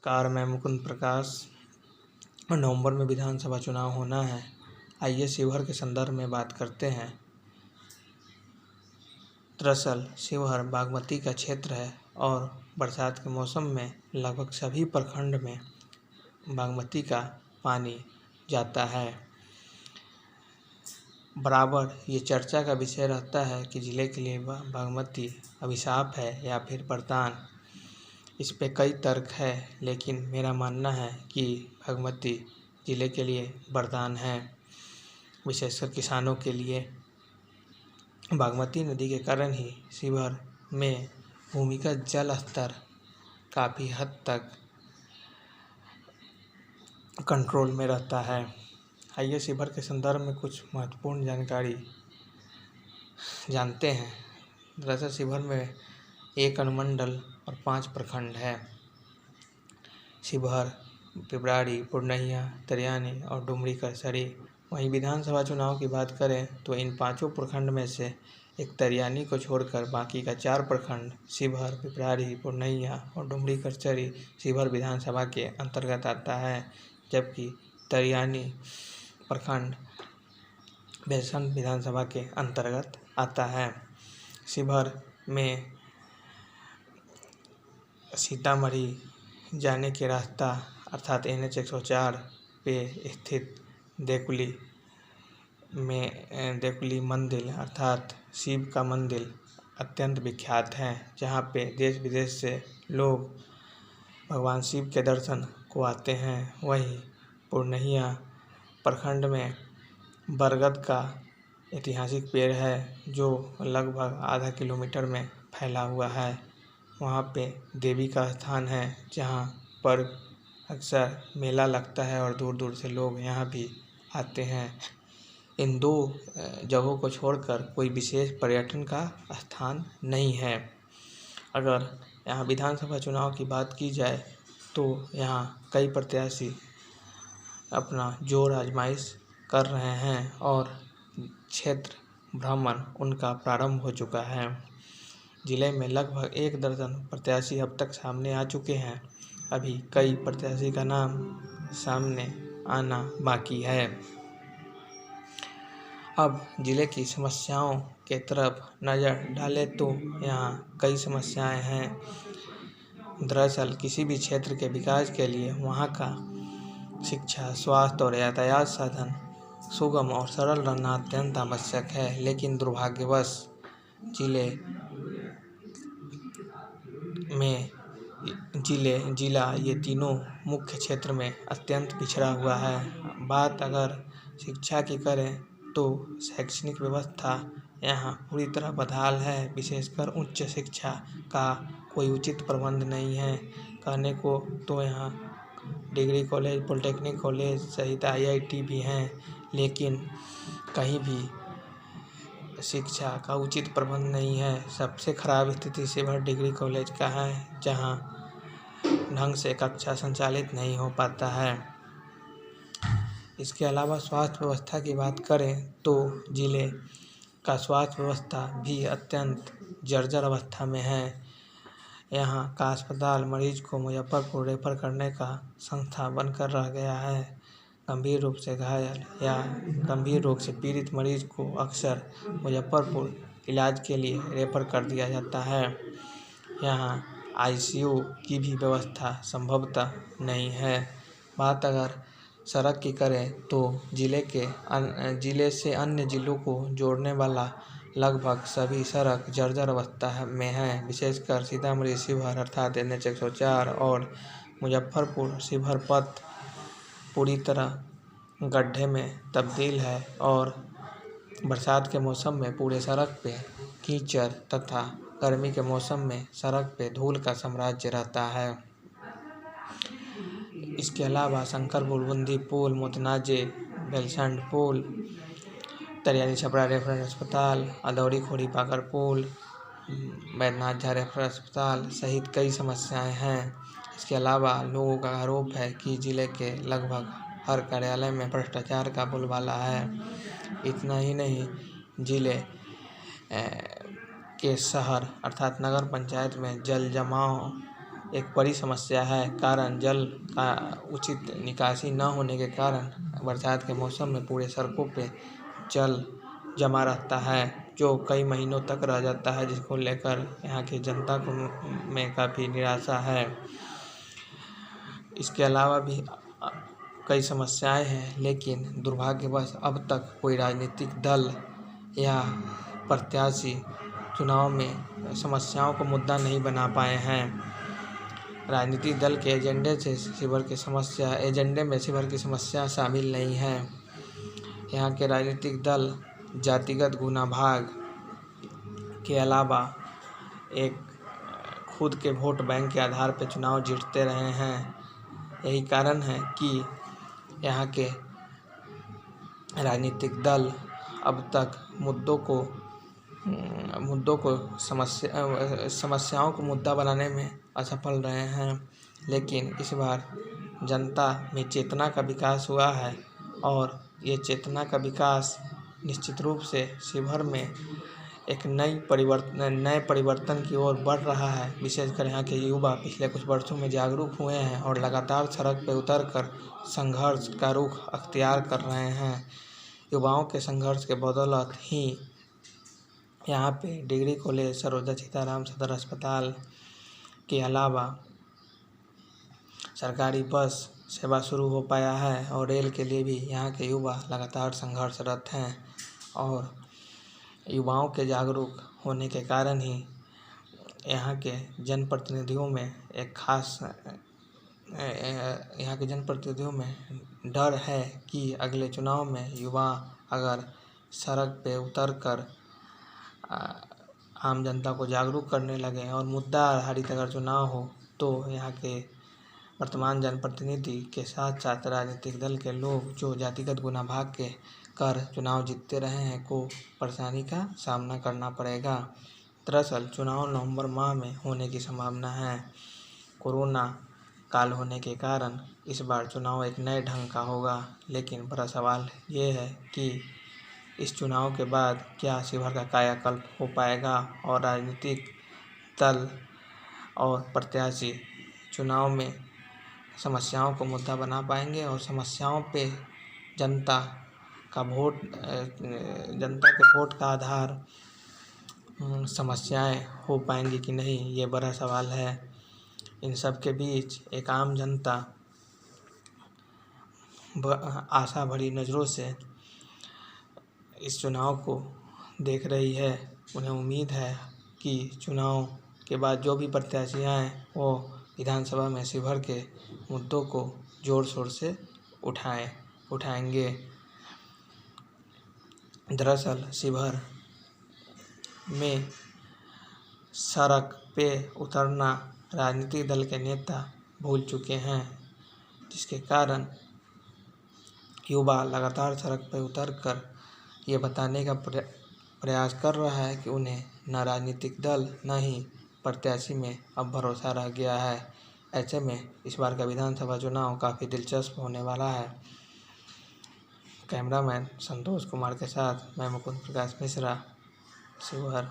Car में मुकुंद प्रकाश। नवंबर में विधानसभा चुनाव होना है। आइए शिवहर के संदर्भ में बात करते हैं। दरअसल शिवहर बागमती का क्षेत्र है और बरसात के मौसम में लगभग सभी प्रखंड में बागमती का पानी जाता है। बराबर ये चर्चा का विषय रहता है कि ज़िले के लिए बागमती अभिशाप है या फिर वरदान। इस पे कई तर्क है, लेकिन मेरा मानना है कि बागमती ज़िले के लिए वरदान है, विशेषकर किसानों के लिए। बागमती नदी के कारण ही शिवहर में भूमिगत जल स्तर काफ़ी हद तक कंट्रोल में रहता है। आइए शिवहर के संदर्भ में कुछ महत्वपूर्ण जानकारी जानते हैं। दरअसल शिवहर में 1 अनुमंडल और 5 प्रखंड है। शिवहर, पिपराड़ी, पुरनहिया, तरियानी और डुमरी करसरी। वहीं विधानसभा चुनाव की बात करें तो इन 5 प्रखंड में से एक तरियानी को छोड़कर बाकी का 4 प्रखंड शिवहर, पिपराड़ी, पुरनहिया और डुमरी करसरी शिवहर विधानसभा के अंतर्गत आता है, जबकि तरियानी प्रखंड बेलसंड विधानसभा के अंतर्गत आता है। शिवहर में सीतामढ़ी जाने के रास्ता अर्थात NH 104 पे स्थित देकुली मंदिर अर्थात शिव का मंदिर अत्यंत विख्यात है, जहाँ पे देश विदेश से लोग भगवान शिव के दर्शन को आते हैं। वहीं पुरनहिया प्रखंड में बरगद का ऐतिहासिक पेड़ है, जो लगभग आधा किलोमीटर में फैला हुआ है। वहाँ पे देवी का स्थान है, जहाँ पर अक्सर मेला लगता है और दूर दूर से लोग यहाँ भी आते हैं। इन 2 जगहों को छोड़कर कोई विशेष पर्यटन का स्थान नहीं है। अगर यहाँ विधानसभा चुनाव की बात की जाए तो यहाँ कई प्रत्याशी अपना जोर आजमाइश कर रहे हैं और क्षेत्र भ्रमण उनका प्रारंभ हो चुका है। जिले में लगभग 1 दर्जन प्रत्याशी अब तक सामने आ चुके हैं। अभी कई प्रत्याशी का नाम सामने आना बाकी है। अब जिले की समस्याओं के तरफ नज़र डालें तो यहाँ कई समस्याएं हैं। दरअसल किसी भी क्षेत्र के विकास के लिए वहाँ का शिक्षा, स्वास्थ्य और यातायात साधन सुगम और सरल रहना अत्यंत आवश्यक है, लेकिन दुर्भाग्यवश जिला ये तीनों मुख्य क्षेत्र में अत्यंत पिछड़ा हुआ है। बात अगर शिक्षा की करें तो शैक्षणिक व्यवस्था यहाँ पूरी तरह बदहाल है, विशेषकर उच्च शिक्षा का कोई उचित प्रबंध नहीं है। कहने को तो यहाँ डिग्री कॉलेज, पॉलिटेक्निक कॉलेज सहित IIT भी हैं, लेकिन कहीं भी शिक्षा का उचित प्रबंध नहीं है। सबसे खराब स्थिति शिवहर डिग्री कॉलेज का है, जहां ढंग से कक्षा संचालित नहीं हो पाता है। इसके अलावा स्वास्थ्य व्यवस्था की बात करें तो जिले का स्वास्थ्य व्यवस्था भी अत्यंत जर्जर अवस्था में है। यहाँ का अस्पताल मरीज को मुजफ्फरपुर रेफर करने का संस्था बनकर रह गया है। गंभीर रूप से घायल या गंभीर रोग से पीड़ित मरीज को अक्सर मुजफ्फरपुर इलाज के लिए रेफर कर दिया जाता है। यहाँ ICU की भी व्यवस्था संभवतः नहीं है। बात अगर सड़क की करें तो जिले से अन्य जिलों को जोड़ने वाला लगभग सभी सड़क जर्जर अवस्था में है, विशेषकर सीतामढ़ी शिवहर अर्थात NH 104 और मुजफ्फरपुर शिवहर पथ पूरी तरह गड्ढे में तब्दील है और बरसात के मौसम में पूरे सड़क पे कीचड़ तथा गर्मी के मौसम में सड़क पे धूल का साम्राज्य रहता है। इसके अलावा शंकरपुर बूंदी पुल, मोतनाजे बेलसंड पुल, तरियानी छपरा रेफरल अस्पताल, अदौरी खोड़ी पाकर पुल, बैद्यनाथ झा रेफरल अस्पताल सहित कई समस्याएं हैं। इसके अलावा लोगों का आरोप है कि जिले के लगभग हर कार्यालय में भ्रष्टाचार का बोलबाला है। इतना ही नहीं, जिले के शहर अर्थात नगर पंचायत में जल जमाव एक बड़ी समस्या है। कारण जल का उचित निकासी न होने के कारण बरसात के मौसम में पूरे सड़कों पे जल जमा रहता है, जो कई महीनों तक रह जाता है, जिसको लेकर यहाँ की जनता को में काफ़ी निराशा है। इसके अलावा भी कई समस्याएं हैं, लेकिन दुर्भाग्यवश अब तक कोई राजनीतिक दल या प्रत्याशी चुनाव में समस्याओं को मुद्दा नहीं बना पाए हैं। राजनीतिक दल के एजेंडे में शिवहर की समस्या शामिल नहीं है। यहाँ के राजनीतिक दल जातिगत गुनाभाग के अलावा एक खुद के वोट बैंक के आधार पर चुनाव जीतते रहे हैं। यही कारण है कि यहाँ के राजनीतिक दल अब तक समस्याओं को मुद्दा बनाने में असफल रहे हैं। लेकिन इस बार जनता में चेतना का विकास हुआ है और ये चेतना का विकास निश्चित रूप से शिवहर में एक नए परिवर्तन की ओर बढ़ रहा है। विशेषकर यहाँ के युवा पिछले कुछ वर्षों में जागरूक हुए हैं और लगातार सड़क पर उतरकर संघर्ष का रुख अख्तियार कर रहे हैं। युवाओं के संघर्ष के बदौलत ही यहाँ पे डिग्री कॉलेज, सरोजा सीताराम सदर अस्पताल के अलावा सरकारी बस सेवा शुरू हो पाया है और रेल के लिए भी यहाँ के युवा लगातार संघर्षरत हैं। और युवाओं के जागरूक होने के कारण ही यहाँ के जनप्रतिनिधियों में डर है कि अगले चुनाव में युवा अगर सड़क पे उतरकर आम जनता को जागरूक करने लगे और मुद्दा आधारित अगर चुनाव हो, तो यहाँ के वर्तमान जनप्रतिनिधि के साथ साथ राजनीतिक दल के लोग जो जातिगत गुनाभाग के कर चुनाव जीतते रहे हैं को परेशानी का सामना करना पड़ेगा। दरअसल चुनाव नवंबर माह में होने की संभावना है। कोरोना काल होने के कारण इस बार चुनाव एक नए ढंग का होगा, लेकिन बड़ा सवाल ये है कि इस चुनाव के बाद क्या शिवहर का कायाकल्प हो पाएगा और राजनीतिक दल और प्रत्याशी चुनाव में समस्याओं को मुद्दा बना पाएंगे और समस्याओं पे जनता के वोट का आधार समस्याएं हो पाएंगी कि नहीं, ये बड़ा सवाल है। इन सब के बीच एक आम जनता आशा भरी नज़रों से इस चुनाव को देख रही है। उन्हें उम्मीद है कि चुनाव के बाद जो भी प्रत्याशी आए वो विधानसभा में शिवहर के मुद्दों को जोर शोर से उठाएंगे। दरअसल शिवहर में सड़क पे उतरना राजनीतिक दल के नेता भूल चुके हैं, जिसके कारण युवा लगातार सड़क पे उतरकर ये बताने का प्रयास कर रहा है कि उन्हें न राजनीतिक दल न ही प्रत्याशी में अब भरोसा रह गया है। ऐसे में इस बार का विधानसभा चुनाव काफ़ी दिलचस्प होने वाला है। कैमरामैन संतोष कुमार के साथ मैं मुकुंद प्रकाश मिश्रा, शिवहर।